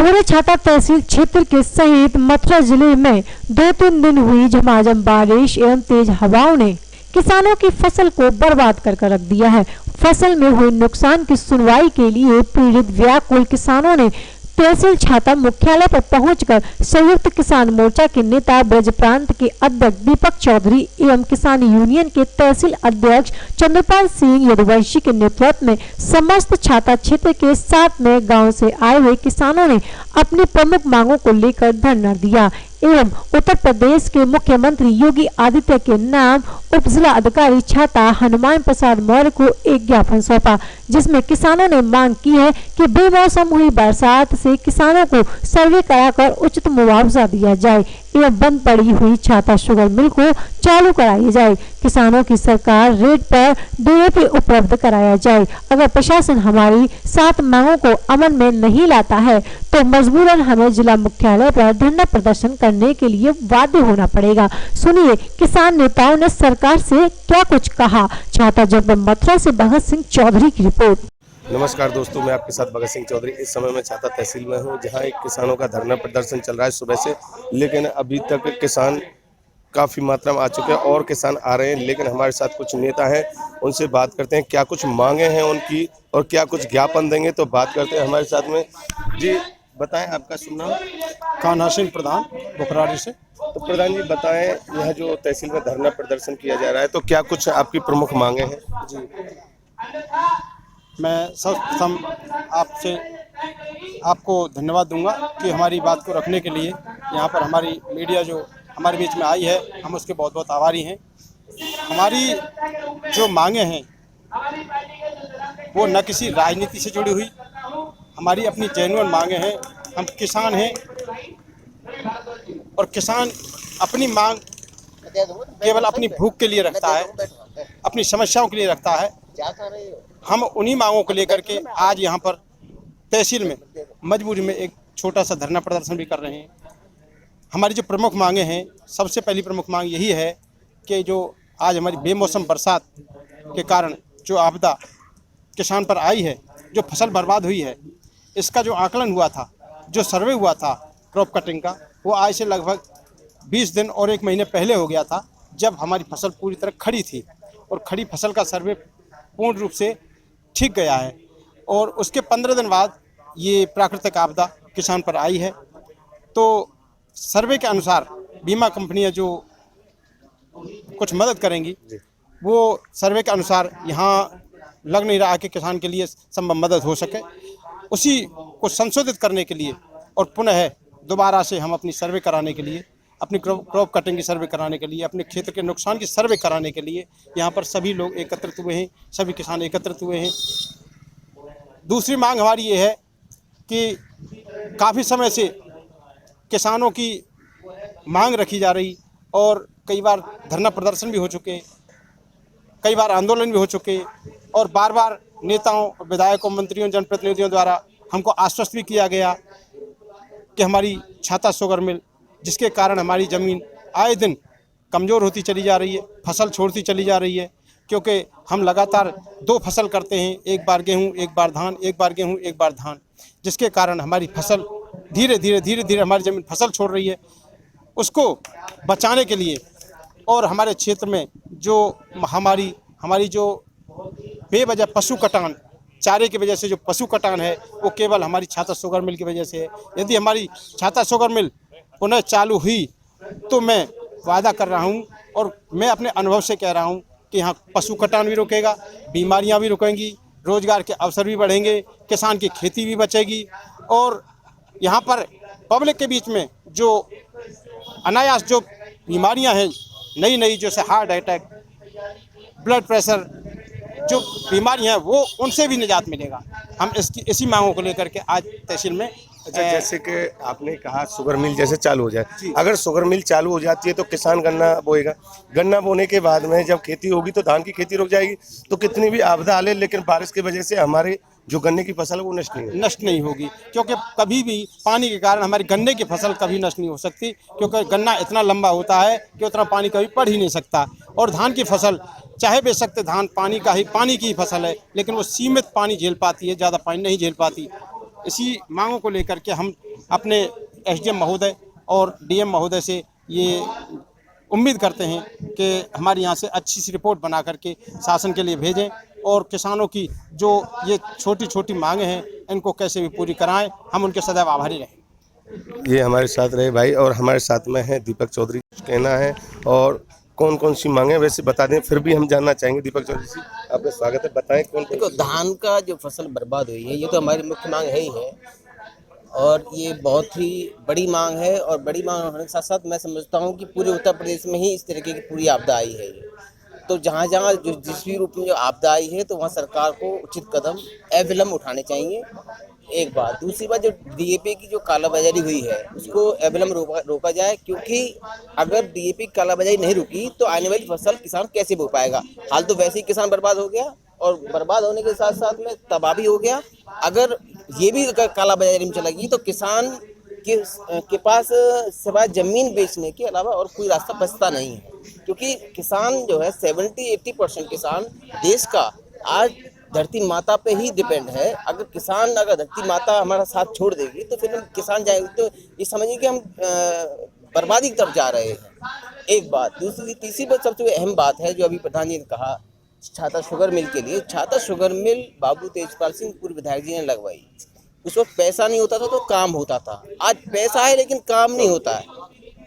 पूरे छाता तहसील क्षेत्र के सहित मथुरा जिले में 2-3 दिन हुई झमाझम बारिश एवं तेज हवाओं ने किसानों की फसल को बर्बाद कर रख दिया है। फसल में हुए नुकसान की सुनवाई के लिए पीड़ित व्याकुल किसानों ने तहसील छाता मुख्यालय पर पहुंचकर संयुक्त किसान मोर्चा के नेता ब्रज प्रांत के अध्यक्ष दीपक चौधरी एवं किसान यूनियन के तहसील अध्यक्ष चंद्रपाल सिंह यदुवंशी के नेतृत्व में समस्त छाता क्षेत्र के 7 में गांव से आए हुए किसानों ने अपनी प्रमुख मांगों को लेकर धरना दिया एवं उत्तर प्रदेश के मुख्यमंत्री योगी आदित्य के नाम उप जिला अधिकारी छाता हनुमान प्रसाद मौर्य को एक ज्ञापन सौंपा, जिसमें किसानों ने मांग की है कि बेमौसम हुई बरसात से किसानों को सर्वे कराकर उचित मुआवजा दिया जाए एवं बंद पड़ी हुई छाता शुगर मिल को चालू कराई जाए। किसानों की सरकार रेट पर डीएपी उपलब्ध कराया जाए। अगर प्रशासन हमारी 7 मांगों को अमल में नहीं लाता है तो मजबूरन हमें जिला मुख्यालय पर धरना प्रदर्शन करने के लिए बाध्य होना पड़ेगा। सुनिए किसान नेताओं ने सरकार से क्या कुछ कहा। छाता जनपद मथुरा से भगत सिंह चौधरी की रिपोर्ट। नमस्कार दोस्तों, मैं आपके साथ भगत सिंह चौधरी। इस समय मैं छाता तहसील में हूं, जहां एक किसानों का धरना प्रदर्शन चल रहा है सुबह से, लेकिन अभी तक किसान काफ़ी मात्रा में आ चुके हैं और किसान आ रहे हैं। लेकिन हमारे साथ कुछ नेता हैं, उनसे बात करते हैं क्या कुछ मांगे हैं उनकी और क्या कुछ ज्ञापन देंगे, तो बात करते हैं हमारे साथ में। जी बताएं, आपका शुभ नाम? कान्हा सिंह प्रधान, बुखराड़ी से। तो प्रधान जी बताएं, यह जो तहसील में धरना प्रदर्शन किया जा रहा है, तो क्या कुछ आपकी प्रमुख मांगे हैं? जी, मैं सर्वप्रथम आपको धन्यवाद दूंगा कि हमारी बात को रखने के लिए यहाँ पर हमारी मीडिया जो हमारे बीच में आई है, हम उसके बहुत बहुत आभारी हैं। हमारी जो मांगे हैं वो न किसी राजनीति से जुड़ी हुई, हमारी अपनी जेन्युइन मांगे हैं। हम किसान हैं और किसान अपनी मांग केवल अपनी भूख के लिए रखता है, अपनी समस्याओं के लिए रखता है। हम उन्हीं मांगों को लेकर के आज यहाँ पर तहसील में मजबूरी में एक छोटा सा धरना प्रदर्शन भी कर रहे हैं। हमारी जो प्रमुख मांगे हैं, सबसे पहली प्रमुख मांग यही है कि जो आज हमारी बेमौसम बरसात के कारण जो आपदा किसान पर आई है, जो फसल बर्बाद हुई है, इसका जो आकलन हुआ था, जो सर्वे हुआ था क्रॉप कटिंग का, वो आज से लगभग 20 दिन और 1 महीने पहले हो गया था, जब हमारी फसल पूरी तरह खड़ी थी। और खड़ी फसल का सर्वे पूर्ण रूप से ठीक गया है और उसके 15 दिन बाद ये प्राकृतिक आपदा किसान पर आई है। तो सर्वे के अनुसार बीमा कंपनियां जो कुछ मदद करेंगी, वो सर्वे के अनुसार यहाँ लग नहीं रहा कि किसान के लिए संभव मदद हो सके। उसी को संशोधित करने के लिए और पुनः दोबारा से हम अपनी सर्वे कराने के लिए, अपनी क्रॉप कटिंग की सर्वे कराने के लिए, अपने क्षेत्र के नुकसान की सर्वे कराने के लिए यहाँ पर सभी लोग एकत्रित हुए हैं, सभी किसान एकत्रित हुए हैं। दूसरी मांग हमारी ये है कि काफ़ी समय से किसानों की मांग रखी जा रही और कई बार धरना प्रदर्शन भी हो चुके, कई बार आंदोलन भी हो चुके और बार बार नेताओं, विधायकों, मंत्रियों, जनप्रतिनिधियों द्वारा हमको आश्वस्त भी किया गया कि हमारी छाता शुगर मिल, जिसके कारण हमारी ज़मीन आए दिन कमज़ोर होती चली जा रही है, फसल छोड़ती चली जा रही है, क्योंकि हम लगातार 2 फसल करते हैं, एक बार गेहूं, एक बार धान, एक बार गेहूं, एक बार धान, जिसके कारण हमारी फसल धीरे धीरे हमारी ज़मीन फसल छोड़ रही है। उसको बचाने के लिए और हमारे क्षेत्र में जो हमारी जो बेवजह पशु कटान, चारे की वजह से जो पशु कटान है, वो केवल हमारी छाता शुगर मिल की वजह से है। यदि हमारी छाता शुगर मिल पुनः चालू हुई तो मैं वादा कर रहा हूँ और मैं अपने अनुभव से कह रहा हूँ कि यहाँ पशु कटान भी रुकेगा, बीमारियाँ भी रुकेंगी, रोजगार के अवसर भी बढ़ेंगे, किसान की खेती भी बचेगी और यहाँ पर पब्लिक के बीच में जो अनायास जो बीमारियाँ हैं नई जैसे हार्ट अटैक, ब्लड प्रेशर, जो बीमारियाँ हैं वो उनसे भी निजात मिलेगा। हम इसी मांगों को लेकर के आज तहसील में। अच्छा, जैसे कि आपने कहा शुगर मिल जैसे चालू हो जाए, अगर शुगर मिल चालू हो जाती है तो किसान गन्ना बोएगा, गन्ना बोने के बाद में जब खेती होगी तो धान की खेती रुक जाएगी। तो कितनी भी आपदा आ ले, लेकिन बारिश की वजह से हमारे जो गन्ने की फसल है वो नष्ट नहीं होगी, क्योंकि कभी भी पानी के कारण हमारी गन्ने की फसल कभी नष्ट नहीं हो सकती, क्योंकि गन्ना इतना लंबा होता है कि उतना पानी कभी पड़ ही नहीं सकता। और धान की फसल चाहे बेशक धान पानी की ही फसल है, लेकिन वो सीमित पानी झेल पाती है, ज़्यादा पानी नहीं झेल पाती। इसी मांगों को लेकर के हम अपने एसडीएम महोदय और डीएम महोदय से ये उम्मीद करते हैं कि हमारे यहाँ से अच्छी सी रिपोर्ट बना करके शासन के लिए भेजें और किसानों की जो ये छोटी छोटी मांगें हैं इनको कैसे भी पूरी कराएं। हम उनके सदैव आभारी रहें। ये हमारे साथ रहे भाई, और हमारे साथ में है दीपक चौधरी। कहना है और कौन कौन सी मांगे वैसे बता दें, फिर भी हम जानना चाहेंगे। दीपक चौधरी जी, आपका स्वागत है, बताएं कौन देखो, धान का जो फसल बर्बाद हुई है ये तो हमारी मुख्य मांग है ही है, और ये बहुत ही बड़ी मांग है। और बड़ी मांग होने के साथ साथ मैं समझता हूँ कि पूरे उत्तर प्रदेश में ही इस तरीके की पूरी आपदा आई है। तो जहाँ जहाँ जिस भी रूप में जो आपदा आई है तो वहाँ सरकार को उचित कदम अविलंब उठाने चाहिए, एक बात। दूसरी बात, जो डीएपी की जो कालाबाजारी हुई है उसको अविलंब रोका जाए, क्योंकि अगर डीएपी की कालाबाजारी नहीं रुकी तो आने वाली फसल किसान कैसे बो पाएगा। हाल तो वैसे ही किसान बर्बाद हो गया, और बर्बाद होने के साथ साथ में तबाह भी हो गया। अगर ये भी कालाबाजारी में चलेगी तो किसान के पास सिवाय जमीन बेचने के अलावा और कोई रास्ता बचता नहीं है, क्योंकि किसान जो है 70-80% किसान देश का आज धरती माता पे ही डिपेंड है। अगर धरती माता हमारा साथ छोड़ देगी तो फिर हम किसान जाएंगे तो ये समझिए कि हम बर्बादी की तरफ जा रहे हैं, एक बात। तीसरी बात, सबसे अहम बात है जो अभी प्रधान जी ने कहा, छाता शुगर मिल के लिए। छाता शुगर मिल बाबू तेजपाल सिंह पूर्व विधायक जी ने लगवाई। उस वक्त पैसा नहीं होता था तो काम होता था, आज पैसा है लेकिन काम नहीं होता है,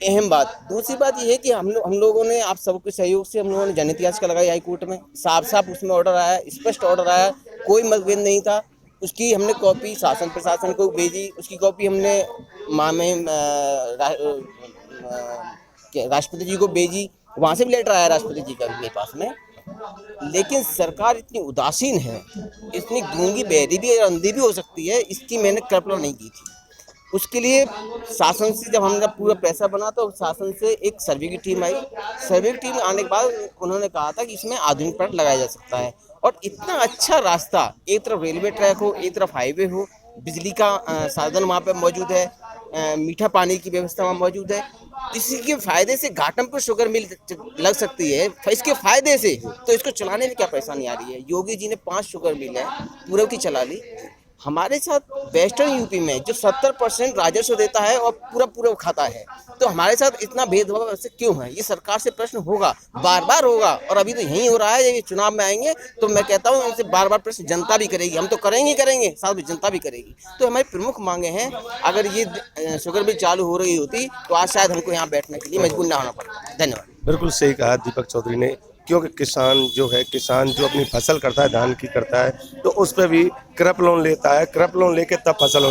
अहम बात। दूसरी बात यह है कि हम लोगों ने आप सबके सहयोग से हम लोगों ने जनहित याचिका लगाई हाई कोर्ट में। साफ उसमें ऑर्डर आया, स्पष्ट ऑर्डर आया, कोई मतभेद नहीं था। उसकी हमने कॉपी शासन प्रशासन को भेजी, उसकी कॉपी हमने राष्ट्रपति जी को भेजी, वहाँ से भी लेटर आया राष्ट्रपति जी का मेरे पास में। लेकिन सरकार इतनी उदासीन है, इतनी गूंगी बहरी भी और अंधी भी हो सकती है, इसकी मैंने कल्पना नहीं की थी। उसके लिए शासन से जब हमने पूरा पैसा बना तो शासन से एक सर्वे की टीम आई। सर्वे की टीम आने के बाद उन्होंने कहा था कि इसमें आधुनिक प्लांट लगाया जा सकता है, और इतना अच्छा रास्ता, एक तरफ रेलवे ट्रैक हो, एक तरफ हाईवे हो, बिजली का साधन वहाँ पे मौजूद है, मीठा पानी की व्यवस्था वहाँ मौजूद है। इसी के फायदे से घाटमपुर शुगर मिल लग सकती है, इसके फायदे से। तो इसको चलाने में क्या परेशानी आ रही है? योगी जी ने 5 शुगर मिल है पूरे की चला ली। हमारे साथ वेस्टर्न यूपी में जो 70% राजस्व देता है और पूरा खाता है, तो हमारे साथ इतना भेदभाव ऐसे क्यों है? ये सरकार से प्रश्न होगा, बार बार होगा, और अभी तो यही हो रहा है। ये चुनाव में आएंगे तो मैं कहता हूँ इनसे बार बार प्रश्न जनता भी करेगी, हम तो करेंगे, साथ में जनता भी करेगी। तो हमारी प्रमुख मांगे हैं, अगर ये शुगर मिल चालू हो रही होती तो आज शायद हमको यहाँ बैठने के लिए मजबूर ना होना पड़ता। धन्यवाद। बिल्कुल सही कहा दीपक चौधरी ने, क्योंकि किसान जो अपनी फसल करता है, धान की करता है, तो उस पर भी क्रॉप लोन लेता है। क्रॉप लोन लेके तब फसल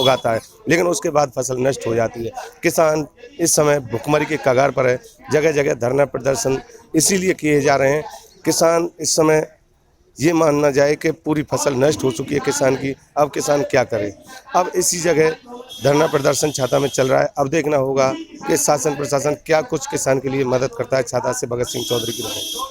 उगाता है, लेकिन उसके बाद फसल नष्ट हो जाती है। किसान इस समय भुखमरी के कगार पर है। जगह जगह धरना प्रदर्शन इसीलिए किए जा रहे हैं। किसान इस समय ये मानना जाए कि पूरी फसल नष्ट हो चुकी है किसान की, अब किसान क्या करे। अब इसी जगह धरना प्रदर्शन छाता में चल रहा है। अब देखना होगा कि शासन प्रशासन क्या कुछ किसान के लिए मदद करता है। छाता से भगत सिंह चौधरी की रिपोर्ट।